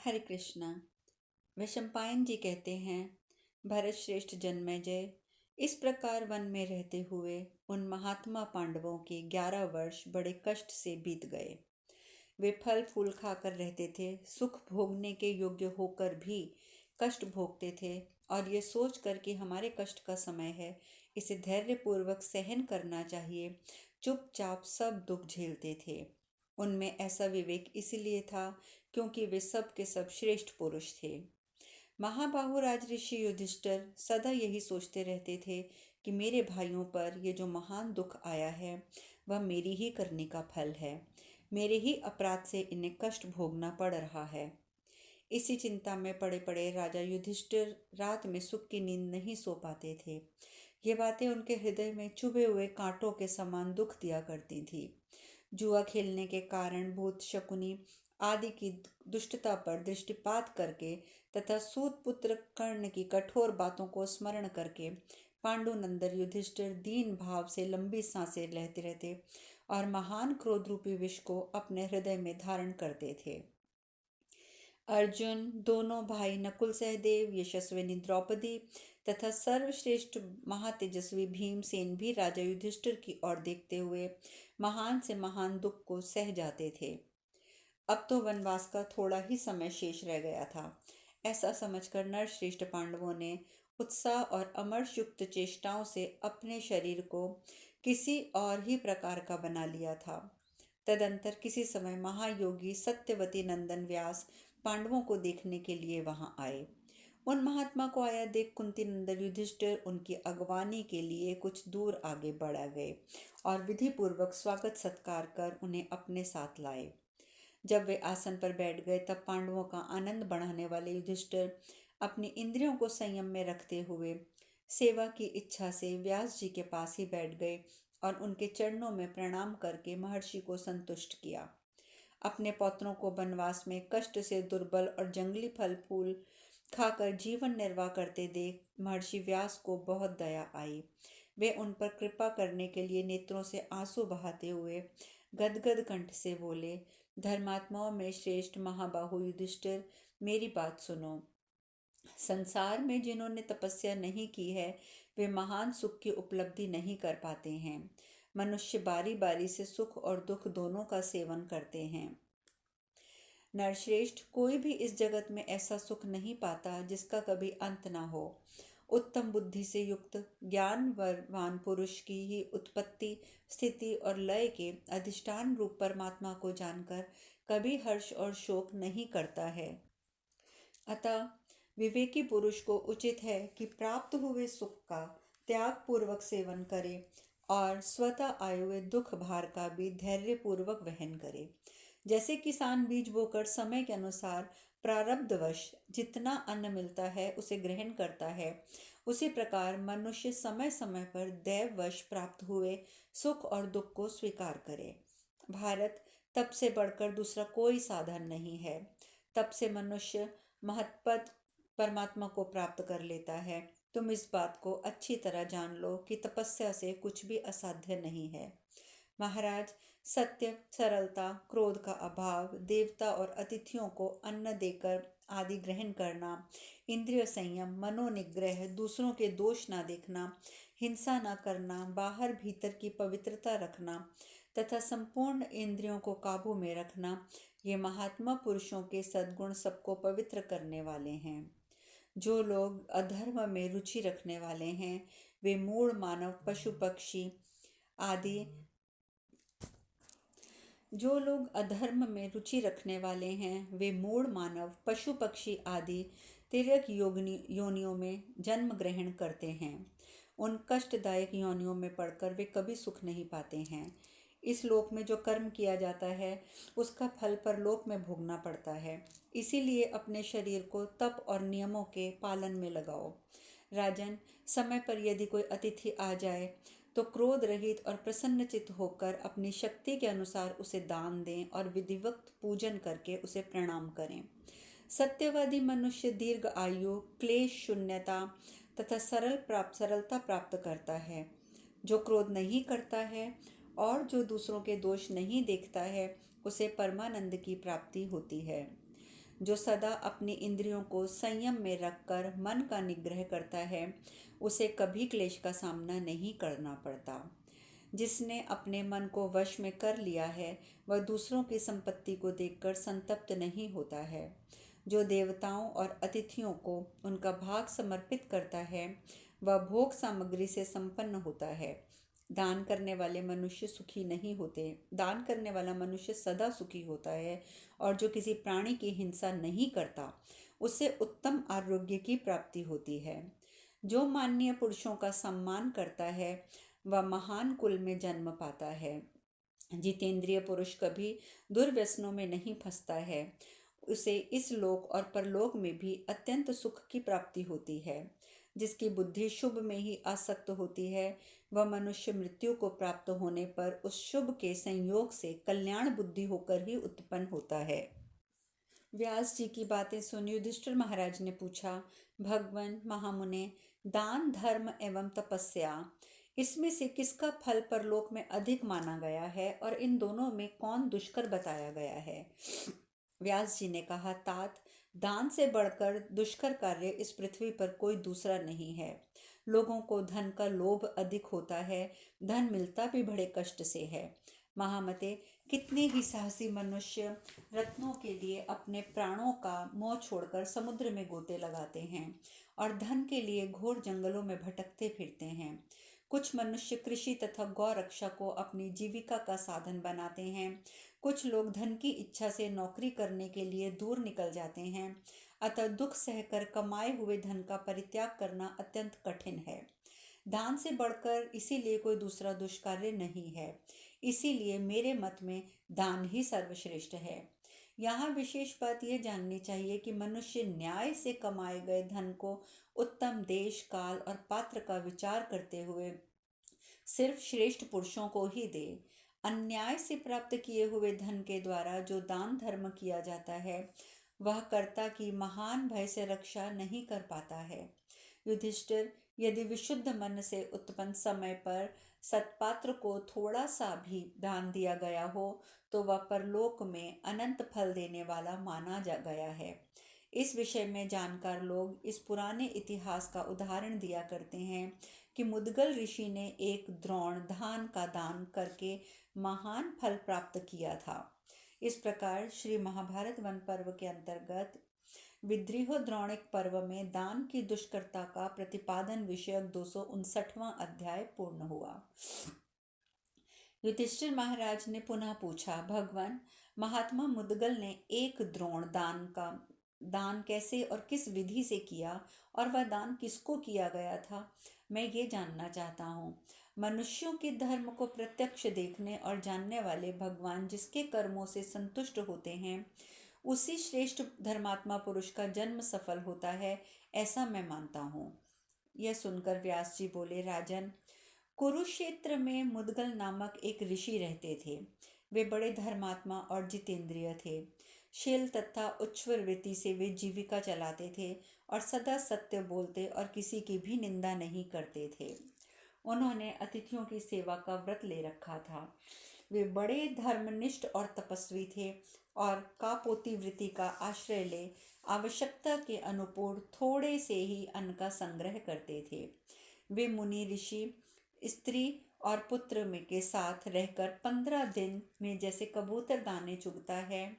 हरे कृष्णा। वैशंपायन जी कहते हैं, भरत श्रेष्ठ जन्मेजय, इस प्रकार वन में रहते हुए उन महात्मा पांडवों के 11 वर्ष बड़े कष्ट से बीत गए। वे फल फूल खाकर रहते थे, सुख भोगने के योग्य होकर भी कष्ट भोगते थे, और ये सोच कर कि हमारे कष्ट का समय है, इसे धैर्यपूर्वक सहन करना चाहिए, चुपचाप सब दुख झेलते थे। उनमें ऐसा विवेक इसलिए था क्योंकि वे सब के सब श्रेष्ठ पुरुष थे। महाबाहु राजऋषि युधिष्ठिर सदा यही सोचते रहते थे कि मेरे भाइयों पर ये जो महान दुख आया है वह मेरी ही करने का फल है, मेरे ही अपराध से इन्हें कष्ट भोगना पड़ रहा है। इसी चिंता में पड़े पड़े राजा युधिष्ठिर रात में सुख की नींद नहीं सो पाते थे। ये बातें उनके हृदय में चुभे हुए कांटों के समान दुख दिया करती थी। जुआ खेलने के कारण भूत शकुनी आदि की दुष्टता पर दृष्टिपात करके तथा सूत पुत्र कर्ण की कठोर बातों को स्मरण करके पांडुनंदन युधिष्ठिर दीन भाव से लंबी सांसें लेते रहते और महान क्रोध रूपी विष को अपने हृदय में धारण करते थे। अर्जुन, दोनों भाई नकुल सहदेव, यशस्विनी द्रौपदी तथा सर्वश्रेष्ठ महातेजस्वी भीमसेन भी राजा युधिष्ठिर की ओर देखते हुए महान से महान दुख को सह जाते थे। अब तो वनवास का थोड़ा ही समय शेष रह गया था। ऐसा समझकर नरश्रेष्ठ पांडवों ने उत्साह और अमर्ष युक्त चेष्टाओं से अपने शरीर को किसी और ही प्रकार का बना लिया था। तदंतर किसी समय महायोगी सत्यवती नंदन व्यास पांडवों को देखने के लिए वहां आए। उन महात्मा को आया देख कुंती नंदन युधिष्ठिर उनकी अगवानी के लिए कुछ दूर आगे बढ़ा गए और विधि पूर्वक स्वागत सत्कार कर उन्हें अपने साथ लाए। जब वे आसन पर बैठ गए तब पांडवों का आनंद बढ़ाने वाले युधिष्ठिर अपनी इंद्रियों को संयम में रखते हुए सेवा की इच्छा से व्यास जी के पास ही बैठ गए और उनके चरणों में प्रणाम करके महर्षि को संतुष्ट किया। अपने पौत्रों को वनवास में कष्ट से दुर्बल और जंगली फल फूल खाकर जीवन निर्वाह करते देख महर्षि व्यास को बहुत दया आई। वे उन पर कृपा करने के लिए नेत्रों से आंसू बहाते हुए गदगद कंठ से बोले, धर्मात्माओं में श्रेष्ठ महाबाहु युधिष्ठिर, मेरी बात सुनो। संसार में जिन्होंने तपस्या नहीं की है वे महान सुख की उपलब्धि नहीं कर पाते हैं। मनुष्य बारी बारी से सुख और दुख दोनों का सेवन करते हैं। नरश्रेष्ठ, कोई भी इस जगत में ऐसा सुख नहीं पाता जिसका कभी अंत ना हो। उत्तम बुद्धि से युक्त ज्ञानवान पुरुष की ही उत्पत्ति, स्थिति और लय के अधिष्ठान रूप परमात्मा को जानकर कभी हर्ष और शोक नहीं करता है। अतः विवेकी पुरुष को उचित है कि प्राप्त हुए सुख का त्याग पूर्वक सेवन करे और स्वतः आए हुए दुख भार का भी धैर्य पूर्वक वहन करे। जैसे किसान बीज बोकर समय के अनुसार प्रारब्धवश जितना अन्न मिलता है उसे ग्रहण करता है, उसी प्रकार मनुष्य समय समय पर दैववश प्राप्त हुए सुख और दुख को स्वीकार करे। भारत, तप से बढ़कर दूसरा कोई साधन नहीं है। तप से मनुष्य महत्पद परमात्मा को प्राप्त कर लेता है। तुम इस बात को अच्छी तरह जान लो कि तपस्या से कुछ भी असाध्य नहीं है। महाराज, सत्य, सरलता, क्रोध का अभाव, देवता और अतिथियों को अन्न देकर आदि ग्रहण करना, इंद्रिय संयम, मनोनिग्रह, दूसरों के दोष ना देखना, हिंसा ना करना, बाहर भीतर की पवित्रता रखना तथा संपूर्ण इंद्रियों को काबू में रखना, ये महात्मा पुरुषों के सद्गुण सबको पवित्र करने वाले हैं। जो लोग अधर्म में रुचि रखने वाले हैं वे मूढ़ मानव पशु पक्षी आदि जो लोग अधर्म में रुचि रखने वाले हैं वे मूढ़ मानव पशु पक्षी आदि तिर्यक योनियों में जन्म ग्रहण करते हैं। उन कष्टदायक योनियों में पड़कर वे कभी सुख नहीं पाते हैं। इस लोक में जो कर्म किया जाता है उसका फल परलोक में भोगना पड़ता है। इसीलिए अपने शरीर को तप और नियमों के पालन में लगाओ। राजन, समय पर यदि कोई अतिथि आ जाए तो क्रोध रहित और प्रसन्नचित्त होकर अपनी शक्ति के अनुसार उसे दान दें और विधिवत पूजन करके उसे प्रणाम करें। सत्यवादी मनुष्य दीर्घ आयु, क्लेश शून्यता तथा सरलता प्राप्त करता है। जो क्रोध नहीं करता है और जो दूसरों के दोष नहीं देखता है उसे परमानंद की प्राप्ति होती है। जो सदा अपनी इंद्रियों को संयम में रखकर मन का निग्रह करता है, उसे कभी क्लेश का सामना नहीं करना पड़ता। जिसने अपने मन को वश में कर लिया है, वह दूसरों की संपत्ति को देखकर संतप्त नहीं होता है। जो देवताओं और अतिथियों को उनका भाग समर्पित करता है, वह भोग सामग्री से संपन्न होता है। दान करने वाले मनुष्य सुखी नहीं होते। दान करने वाला मनुष्य सदा सुखी होता है, और जो किसी प्राणी की हिंसा नहीं करता, उसे उत्तम आरोग्य की प्राप्ति होती है। जो माननीय पुरुषों का सम्मान करता है, वह महान कुल में जन्म पाता है। जितेंद्रिय पुरुष कभी दुर्व्यसनों में नहीं फंसता है। उसे इस लोक और परलोक में भी अत्यंत सुख की प्राप्ति होती है। जिसकी बुद्धि शुभ में ही आसक्त होती है, वह मनुष्य मृत्यु को प्राप्त होने पर उस शुभ के संयोग से कल्याण बुद्धि होकर ही उत्पन्न होता है। व्यास जी की बातें सुन युधिष्ठिर महाराज ने पूछा, भगवान महामुने, दान धर्म एवं तपस्या, इसमें से किसका फल परलोक में अधिक माना गया है, और इन दोनों में कौन दुष्कर बताया गया है? व्यास जी ने कहा, तात, दान से बढ़कर दुष्कर कार्य इस पृथ्वी पर कोई दूसरा नहीं है। लोगों को धन का लोभ अधिक होता है। धन मिलता भी बड़े कष्ट से है। महामते, कितने ही साहसी मनुष्य रत्नों के लिए अपने प्राणों का मोह छोड़कर समुद्र में गोते लगाते हैं और धन के लिए घोर जंगलों में भटकते फिरते हैं। कुछ मनुष्य कृषि तथा गौ रक्षा को अपनी जीविका का साधन बनाते हैं। कुछ लोग धन की इच्छा से नौकरी करने के लिए दूर निकल जाते हैं। अतः दुख सहकर कमाए हुए धन का परित्याग करना अत्यंत कठिन है। दान से बढ़कर इसीलिए कोई दूसरा दुष्कार्य नहीं है। इसीलिए मेरे मत में दान ही सर्वश्रेष्ठ है। यहाँ विशेष बात यह जाननी चाहिए कि मनुष्य न्याय से कमाए गए धन को उत्तम देश, काल और पात्र का विचार करते हुए सिर्फ श्रेष्ठ पुरुषों को ही दे। अन्याय से प्राप्त किए हुए धन के द्वारा जो दान धर्म किया जाता है, वह कर्ता की महान भय से रक्षा नहीं कर पाता है। युधिष्ठिर, यदि विशुद्ध मन से उत्पन्न समय पर सत्पात्र को थोड़ा सा भी दान दिया गया हो, तो वह परलोक में अनंत फल देने वाला माना जा गया है। इस विषय में जानकार लोग इस पुराने इतिहास का उदाहरण दिया करते हैं कि मुद्गल ऋषि ने एक द्रोण धान का दान करके महान फल प्राप्त किया था। इस प्रकार श्री महाभारत वन पर्व के अंतर्गत विद्रोह द्रोणिक पर्व में दान की दुष्करता का प्रतिपादन विषयक 259वां अध्याय पूर्ण हुआ। युधिष्ठिर महाराज ने पुनः पूछा, भगवान, महात्मा मुद्गल ने एक द्रोण दान कैसे और किस विधि से किया, और वह दान किसको किया गया था? मैं ये जानना चाहता हूँ। मनुष्यों के धर्म को प्रत्यक्ष देखने और जानने वाले भगवान जिसके कर्मों से संतुष्ट होते हैं, उसी श्रेष्ठ धर्मात्मा पुरुष का जन्म सफल होता है, ऐसा मैं मानता हूँ। यह सुनकर व्यास जी बोले, राजन, कुरुक्षेत्र में मुद्गल नामक एक ऋषि रहते थे। वे बड़े धर्मात्मा और जितेंद्रिय थे। शील तथा उच्छ्वर वृत्ति से वे जीविका चलाते थे और सदा सत्य बोलते और किसी की भी निंदा नहीं करते थे। उन्होंने अतिथियों की सेवा का व्रत ले रखा था। वे बड़े धर्मनिष्ठ और तपस्वी थे और कापोती वृत्ति का आश्रय ले आवश्यकता के अनुपूर थोड़े से ही अन्न का संग्रह करते थे। वे मुनि ऋषि स्त्री और पुत्र में के साथ रहकर 15 दिन में जैसे कबूतर दाने चुगता है,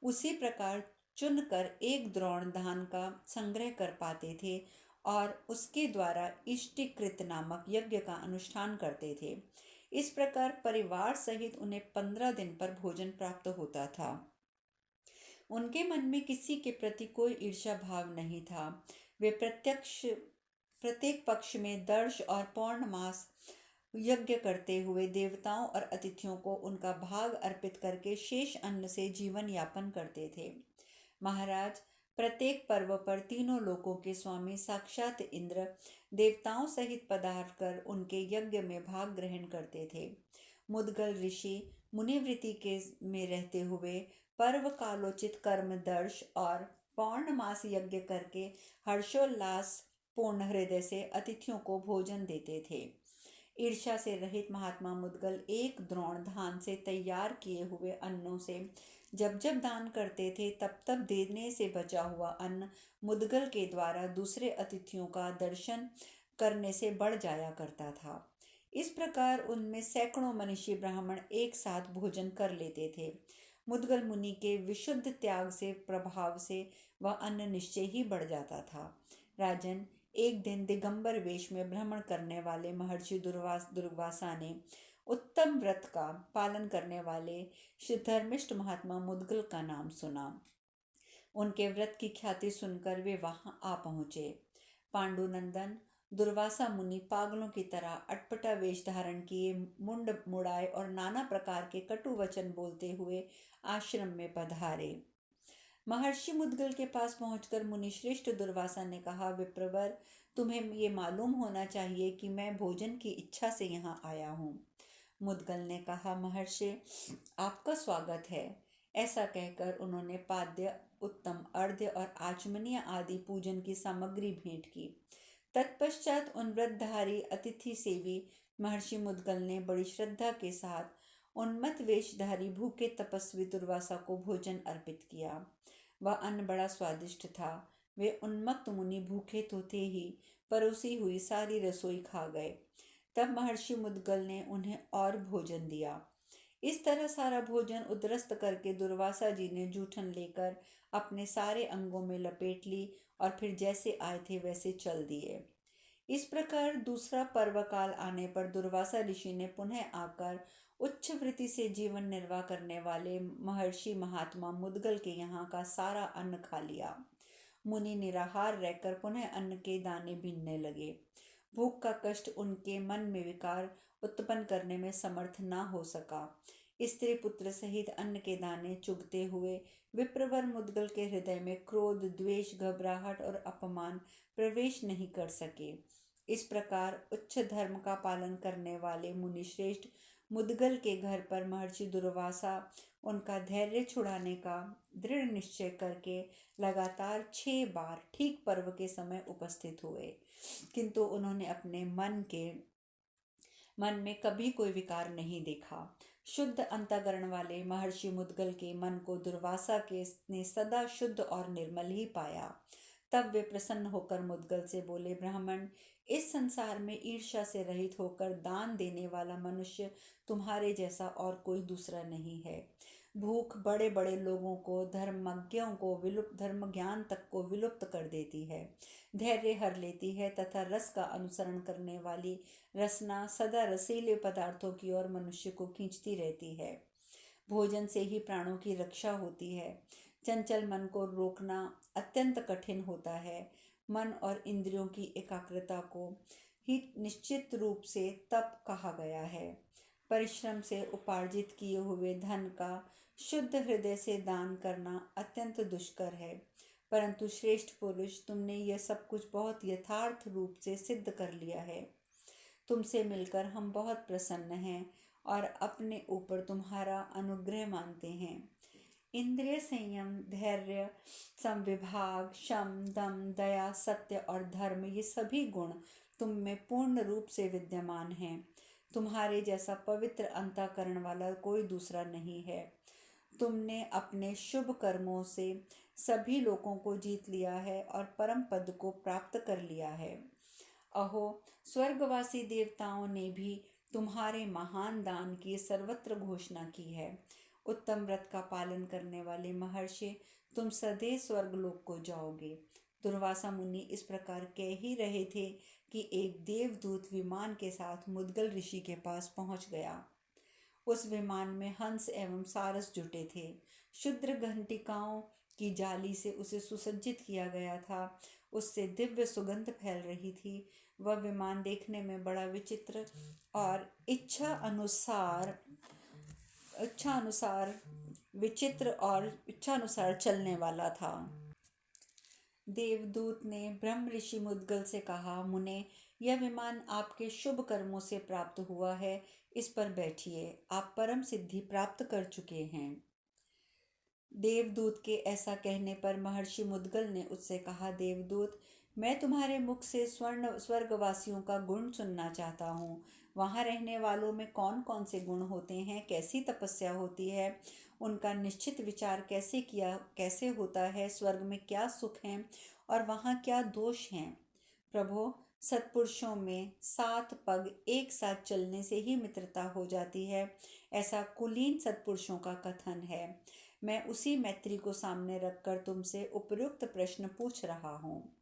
उसी प्रकार चुनकर एक द्रोण धान का संग्रह कर पाते थे और उसके द्वारा इष्टिकृत नामक यज्ञ का अनुष्ठान करते थे। इस प्रकार परिवार सहित उन्हें 15 दिन पर भोजन प्राप्त होता था। उनके मन में किसी के प्रति कोई ईर्ष्या भाव नहीं था। वे प्रत्येक पक्ष में दर्श और पौर्णमास यज्ञ करते हुए देवताओं और अतिथियों को उनका भाग अर्पित करके शेष अन्न से जीवन यापन करते थे। महाराज, प्रत्येक पर्व पर तीनों लोकों के स्वामी साक्षात इंद्र देवताओं सहित पधार कर उनके यज्ञ में भाग ग्रहण करते थे। मुद्गल ऋषि मुनिवृत्ति के में रहते हुए पर्व कालोचित कर्म दर्श और पौर्णमास यज्ञ करके हर्षोल्लास पूर्ण हृदय से अतिथियों को भोजन देते थे। ईर्ष्या से रहित महात्मा मुद्गल एक द्रोण धान से तैयार किए हुए अन्नों से जब जब दान करते थे तब तब देने से बचा हुआ अन्न मुद्गल के द्वारा दूसरे अतिथियों का दर्शन करने से बढ़ जाया करता था। इस प्रकार उनमें सैकड़ों मनीषी ब्राह्मण एक साथ भोजन कर लेते थे। मुद्गल मुनि के विशुद्ध त्याग से प्रभाव से वह अन्न निश्चय ही बढ़ जाता था। राजन, एक दिन दिगंबर वेश में भ्रमण करने वाले महर्षि दुर्वासा ने उत्तम व्रत का पालन करने वाले श्री धर्मिष्ठ महात्मा मुद्गल का नाम सुना। उनके व्रत की ख्याति सुनकर वे वहां आ पहुंचे। पांडुनंदन, दुर्वासा मुनि पागलों की तरह अटपटा वेश धारण किए, मुंड मुड़ाए और नाना प्रकार के कटु वचन बोलते हुए आश्रम में पधारे। महर्षि मुद्गल के पास पहुंचकर मुनि श्रेष्ठ दुर्वासा ने कहा, विप्रवर, तुम्हें ये मालूम होना चाहिए कि मैं भोजन की इच्छा से यहाँ आया हूँ। मुद्गल ने कहा, महर्षि, आपका स्वागत है। ऐसा कहकर उन्होंने पाद्य, उत्तम अर्घ्य और आचमनीय आदि पूजन की सामग्री भेंट की। तत्पश्चात उन व्रतधारी अतिथि सेवी महर्षि मुद्गल ने बड़ी श्रद्धा के साथ उन्मत्त वेशधारी भूखे तपस्वी दुर्वासा को भोजन अर्पित किया। वह अन्न बड़ा स्वादिष्ट था। वे उन्मत्त मुनि भूखे तो थे ही, परोसी हुई सारी रसोई खा गए। तब महर्षि मुद्गल ने उन्हें और भोजन दिया। इस तरह सारा भोजन उदरस्त करके दुर्वासा जी ने जूठन लेकर अपने सारे अंगों में लपेट ली और फिर जैसे आए थे वैसे चल दिए। इस प्रकार दूसरा पर्वकाल आने पर दुर्वासा ऋषि ने पुनः आकर उच्च वृत्ति से जीवन निर्वाह करने वाले महर्षि महात्मा मुद्गल के यहाँ का सारा अन्न खा लिया। मुनि निराहार रहकर पुनः अन्न के दाने बीनने लगे। भूख का कष्ट उनके मन में विकार उत्पन्न करने में समर्थ न हो सका। स्त्री पुत्र सहित अन्न के दाने चुगते हुए विप्रवर मुद्गल के हृदय में क्रोध, द्वेष, घबराहट और अपमान प्रवेश नहीं कर सके। इस प्रकार उच्च धर्म का पालन करने वाले मुनिश्रेष्ठ मुद्गल के घर पर महर्षि दुर्वासा उनका धैर्य छुड़ाने का दृढ़ निश्चय करके लगातार 6 बार ठीक पर्व के समय उपस्थित हुए, किंतु उन्होंने अपने मन में कभी कोई विकार नहीं देखा। शुद्ध अंतःकरण वाले महर्षि मुद्गल के मन को दुर्वासा के ने सदा शुद्ध और निर्मल ही पाया। तब वे प्रसन्न होकर मुद्गल से बोले, ब्राह्मण, इस संसार में ईर्ष्या से रहित होकर दान देने वाला मनुष्य तुम्हारे जैसा और कोई दूसरा नहीं है। भूख बड़े बड़े लोगों को, धर्मज्ञों को विलुप्त, धर्म ज्ञान तक को विलुप्त कर देती है, धैर्य हर लेती है तथा रस का अनुसरण करने वाली रसना सदा रसीले पदार्थों की ओर मनुष्य को खींचती रहती है। भोजन से ही प्राणों की रक्षा होती है। चंचल मन को रोकना अत्यंत कठिन होता है। मन और इंद्रियों की एकाग्रता को ही निश्चित रूप से तप कहा गया है। परिश्रम से उपार्जित किए हुए धन का शुद्ध हृदय से दान करना अत्यंत दुष्कर है, परंतु श्रेष्ठ पुरुष, तुमने यह सब कुछ बहुत यथार्थ रूप से सिद्ध कर लिया है। तुमसे मिलकर हम बहुत प्रसन्न हैं और अपने ऊपर तुम्हारा अनुग्रह मानते हैं। इंद्रिय संयम, धैर्य, समविभाग, शम, दम, दया, सत्य और धर्म, ये सभी गुण तुम में पूर्ण रूप से विद्यमान हैं। तुम्हारे जैसा पवित्र अंतःकरण वाला कोई दूसरा नहीं है। तुमने अपने शुभ कर्मों से सभी लोगों को जीत लिया है और परम पद को प्राप्त कर लिया है। अहो, स्वर्गवासी देवताओं ने भी तुम्हारे महान दान की सर्वत्र घोषणा की है। उत्तम व्रत का पालन करने वाले महर्षि, तुम सदैव स्वर्गलोक को जाओगे। दुर्वासा मुनि इस प्रकार कह ही रहे थे कि एक देवदूत विमान के साथ मुद्गल ऋषि के पास पहुंच गया। उस विमान में हंस एवं सारस जुटे थे। शुद्र घंटिकाओं की जाली से उसे सुसज्जित किया गया था। उससे दिव्य सुगंध फैल रही थी। वह विमान देखने में बड़ा विचित्र और इच्छा अनुसार चलने वाला था। देवदूत ने ब्रह्म ऋषि मुद्गल से कहा, मुने, यह विमान आपके शुभ कर्मों से प्राप्त हुआ है। इस पर बैठिए, आप परम सिद्धि प्राप्त कर चुके हैं। देवदूत के ऐसा कहने पर महर्षि मुद्गल ने उससे कहा, देवदूत, मैं तुम्हारे मुख से स्वर्गवासियों का गुण सुनना चाहता हूँ। वहाँ रहने वालों में कौन कौन से गुण होते हैं, कैसी तपस्या होती है, उनका निश्चित विचार कैसे होता है, स्वर्ग में क्या सुख है और वहाँ क्या दोष हैं। प्रभु, सत्पुरुषों में 7 पग एक साथ चलने से ही मित्रता हो जाती है, ऐसा कुलीन सत्पुरुषों का कथन है। मैं उसी मैत्री को सामने रखकर तुमसे उपयुक्त प्रश्न पूछ रहा हूँ।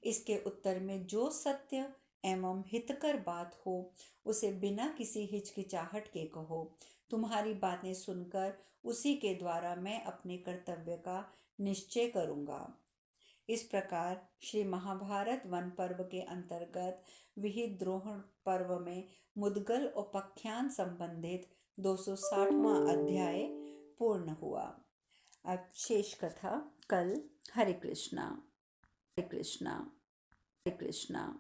इसके उत्तर में जो सत्य एवं हितकर बात हो उसे बिना किसी हिचकिचाहट के कहो। तुम्हारी बातें सुनकर उसी के द्वारा मैं अपने कर्तव्य का निश्चय करूँगा। इस प्रकार श्री महाभारत वन पर्व के अंतर्गत विहित द्रोण पर्व में मुद्गल उपाख्यान संबंधित 260वां अध्याय पूर्ण हुआ। अब शेष कथा कल। हरे कृष्णा, हरे कृष्णा, हरे कृष्णा।